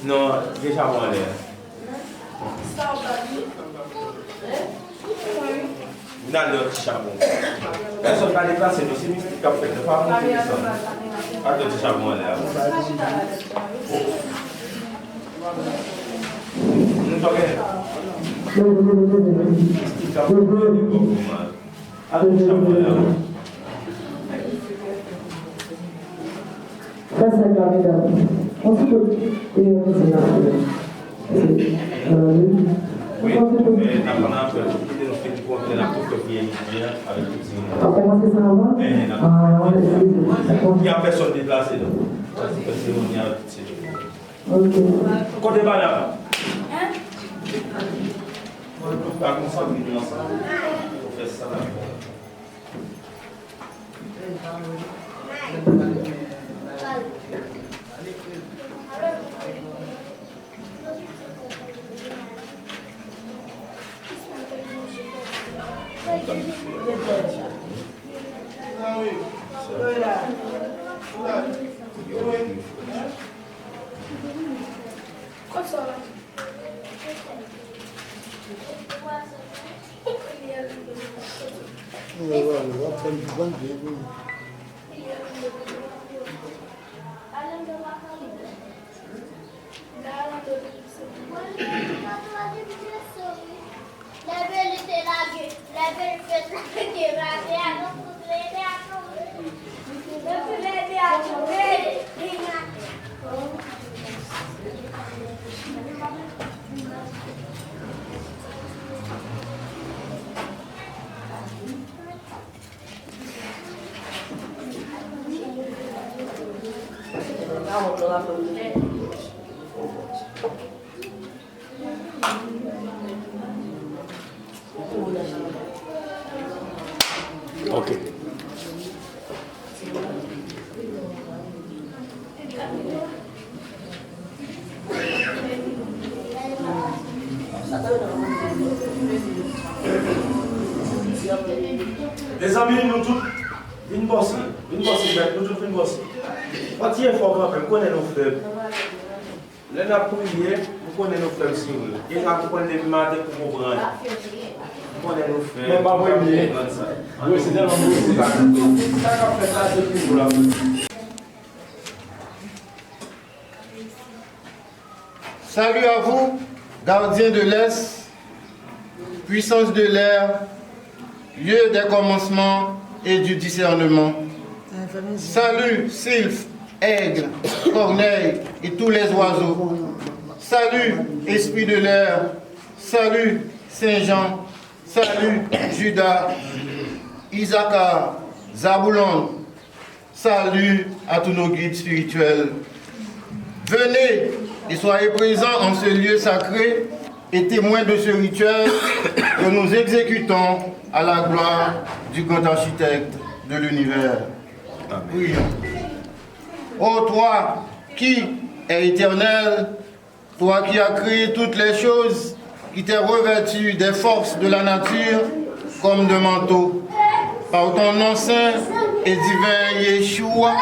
Non, déjà bon allez. Vous n'avez pas de charbon. Personne n'a déplacé, c'est mystique qu'à fait. Ne pas monter ça. Pas de charbon allez. Nous sommes mystique qu'à fait. Ça, c'est la médaille. Ensuite, oui, mais on a fait une compte la avec tout on commence ça avant. Il n'y a personne déplacé. Ok. Côté banane. Par contre, ça, on fait ça là. Ok. Les amis, nous tous, une bosse, nous tous une bosse. Quand il est fort, nous connaissons nos frères. Là, nous avons prié, nous connaissons nos frères aussi. Et nous avons pris les matins pour comprendre. Nous connaissons nos frères. Mais pas oublier. Oui, c'est tellement beau. Ça qu'a fait ça, c'est plus pour la vie. Salut à vous, gardiens de l'Est, puissance de l'air, lieu des commencements et du discernement. Salut, sylphes, aigles, corneilles et tous les oiseaux. Salut, esprit de l'air. Salut, Saint-Jean. Salut, Judas, Issachar, Zaboulon. Salut à tous nos guides spirituels. Venez et soyez présents en ce lieu sacré et témoins de ce rituel que nous exécutons à la gloire du grand architecte de l'univers. Prions. Ô toi qui es éternel, toi qui as créé toutes les choses, qui t'es revêtu des forces de la nature comme de manteau, par ton nom saint et divin Yeshua,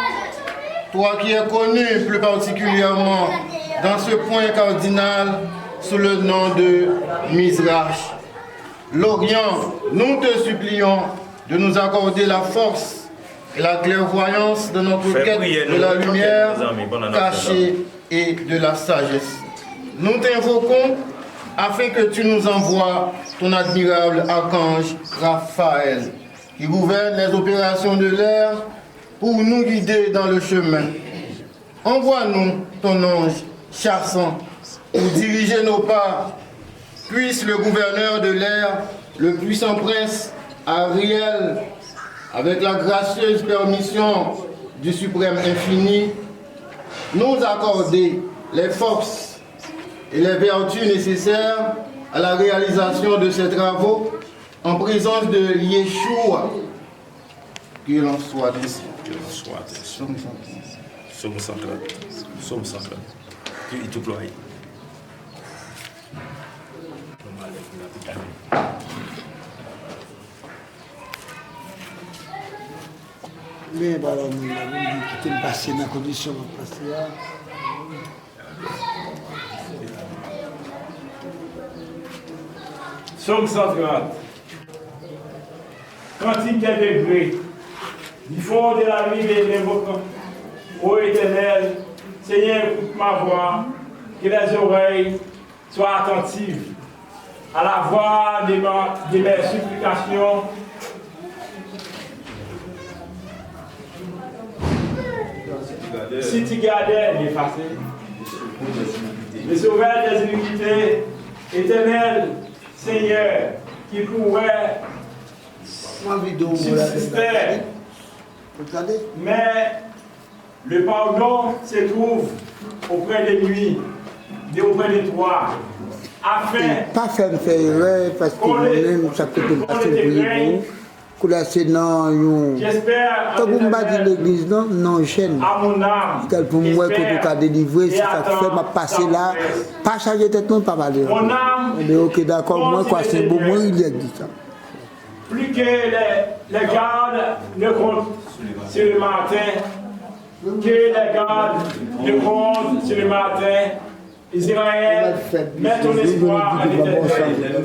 toi qui es connu plus particulièrement dans ce point cardinal sous le nom de Mizrach. L'Orient, nous te supplions de nous accorder la force et la clairvoyance de notre quête de la lumière cachée et de la sagesse. Nous t'invoquons afin que tu nous envoies ton admirable archange Raphaël, qui gouverne les opérations de l'air pour nous guider dans le chemin. Envoie-nous ton ange chassant pour diriger nos pas. Puisse le gouverneur de l'air, le puissant prince Ariel, avec la gracieuse permission du Suprême Infini, nous accorder les forces et les vertus nécessaires à la réalisation de ces travaux en présence de Yeshua. Que l'on soit ainsi. Que l'on soit ainsi. Somme 130. Somme 130. Dieu est tout gloire. Mais voilà, qui est passé dans la condition de passer là. Somme 130. Cantique des degrés. Du fond de la nuit des l'évoquant. Ô Éternel, Seigneur, écoute ma voix, que les oreilles soient attentives à la voix de mes supplications. Si tu gardais l'effacé, le sauveur des iniquités, Éternel, Seigneur, qui pourrait subsister, mais le pardon se trouve auprès de lui, auprès de toi, afin pas faire erreur parce que nous-mêmes, ça peut passer pour vous. C'est dans j'espère quand vous m'avez dit l'église, non, gêne. à mon âme, Pour moi, que tu as délivré, si ça fait ma passer là, pas changer tête, non, pas parler. mon âme, Mais ok, d'accord, moi, quoi, c'est beau, moi, il a dit ça. plus que les gardes ne comptent sur le matin, que les gardes ne comptent sur le matin, Israël, mets ton espoir en l'Éternel,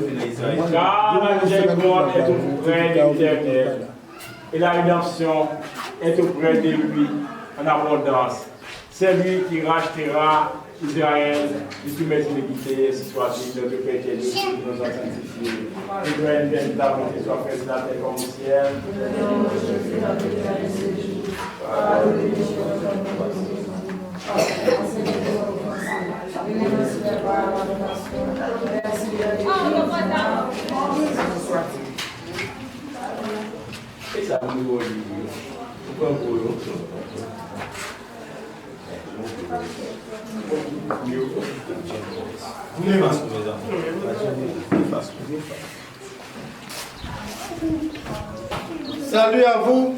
car la miséricorde est auprès de l'Éternel, et la rédemption est auprès de lui en abondance. C'est lui qui rachètera Israël de toutes mes iniquités, si soit-il notre Père qui est Dieu, qui nous a sanctifiés. Et que une bien ta volonté soit faite sur la terre comme au ciel. Et ça nous dit, pourquoi vous Salut à vous,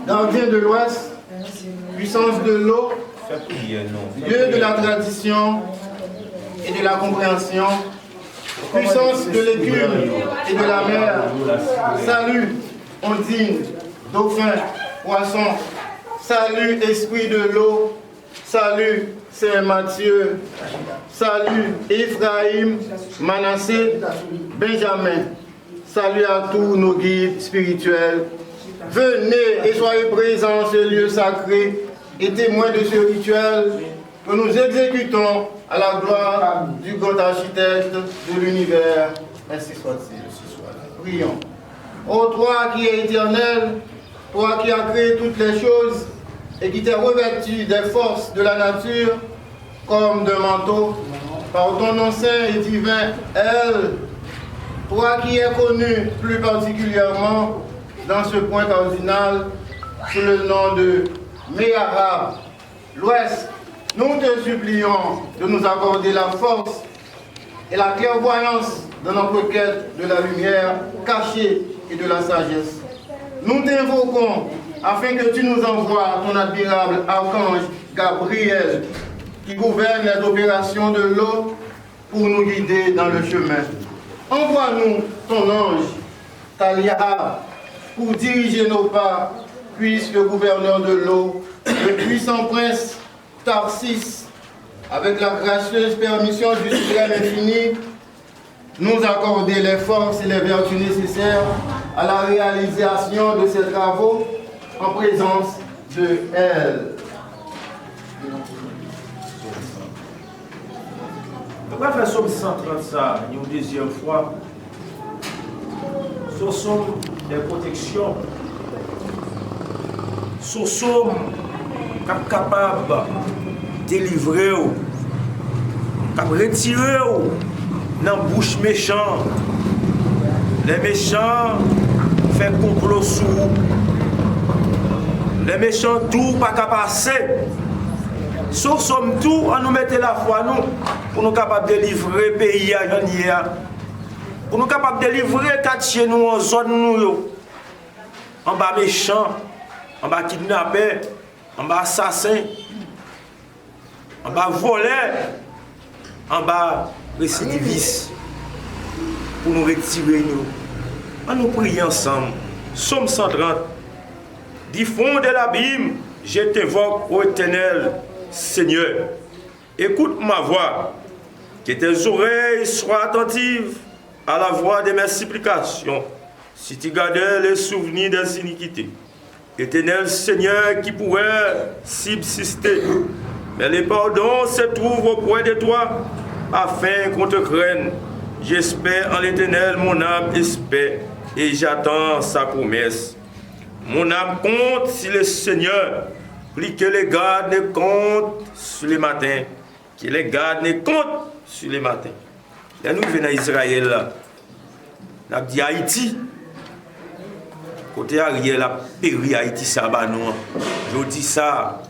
gardiens de l'Ouest, puissance de l'eau, Dieu de la tradition et de la compréhension, puissance de l'écume et de la mer. Salut, ondine, dauphin, poisson. Salut, esprit de l'eau. Salut, Saint Matthieu. Salut, Ephraïm, Manassé, Benjamin. Salut à tous nos guides spirituels. Venez et soyez présents en ce lieu sacré et témoins de ce rituel que nous exécutons à la gloire du grand architecte de l'univers. Ainsi soit-il. Prions. Ô toi qui es éternel, toi qui as créé toutes les choses et qui t'es revêtu des forces de la nature comme d'un manteau, par ton nom saint et divin, elle, toi qui es connu plus particulièrement dans ce point cardinal sous le nom de Méhara, l'Ouest, nous te supplions de nous accorder la force et la clairvoyance dans notre quête de la lumière cachée et de la sagesse. Nous t'invoquons afin que tu nous envoies ton admirable archange Gabriel qui gouverne les opérations de l'eau pour nous guider dans le chemin. Envoie-nous ton ange, Talia, pour diriger nos pas, puisque le gouverneur de l'eau, le puissant prince Tarsis, avec la gracieuse permission du Suprême Infini, nous accorder les forces et les vertus nécessaires à la réalisation de ces travaux en présence de elle. On va faire somme 130 ça une deuxième fois. Ce sont des protections. Ce sont capables de délivrer, de retirer dans la bouche méchant. Les méchants fait complot sous les méchants tout pas qu'à passer. Sauf somme tout, on nous mettait la foi nous pour nous capables de délivrer le pays à Janier. Pour nous capables de délivrer quatre chez nous en zone nous. En bas méchant, en bas kidnappé, en bas assassin, en bas voleur, en bas récidiviste. Pour nous retirer nous. On nous prie ensemble. Somme 130. Du fond de l'abîme, je t'invoque, ô Éternel, Seigneur. Écoute ma voix, que tes oreilles soient attentives à la voix de mes supplications, si tu gardais les souvenirs des iniquités. Éternel Seigneur, qui pourrait subsister, mais les pardons se trouvent auprès de toi, afin qu'on te craigne. J'espère en l'Éternel, mon âme espère, et j'attends sa promesse. Mon âme compte sur le Seigneur, plus que les gardes ne comptent sur les matins, que les gardes ne comptent sur les matins. Là, nous venons d'Israël, là. On a dit Haïti. Côté Ariel, a péri Haïti, ça va nous. Je dis ça.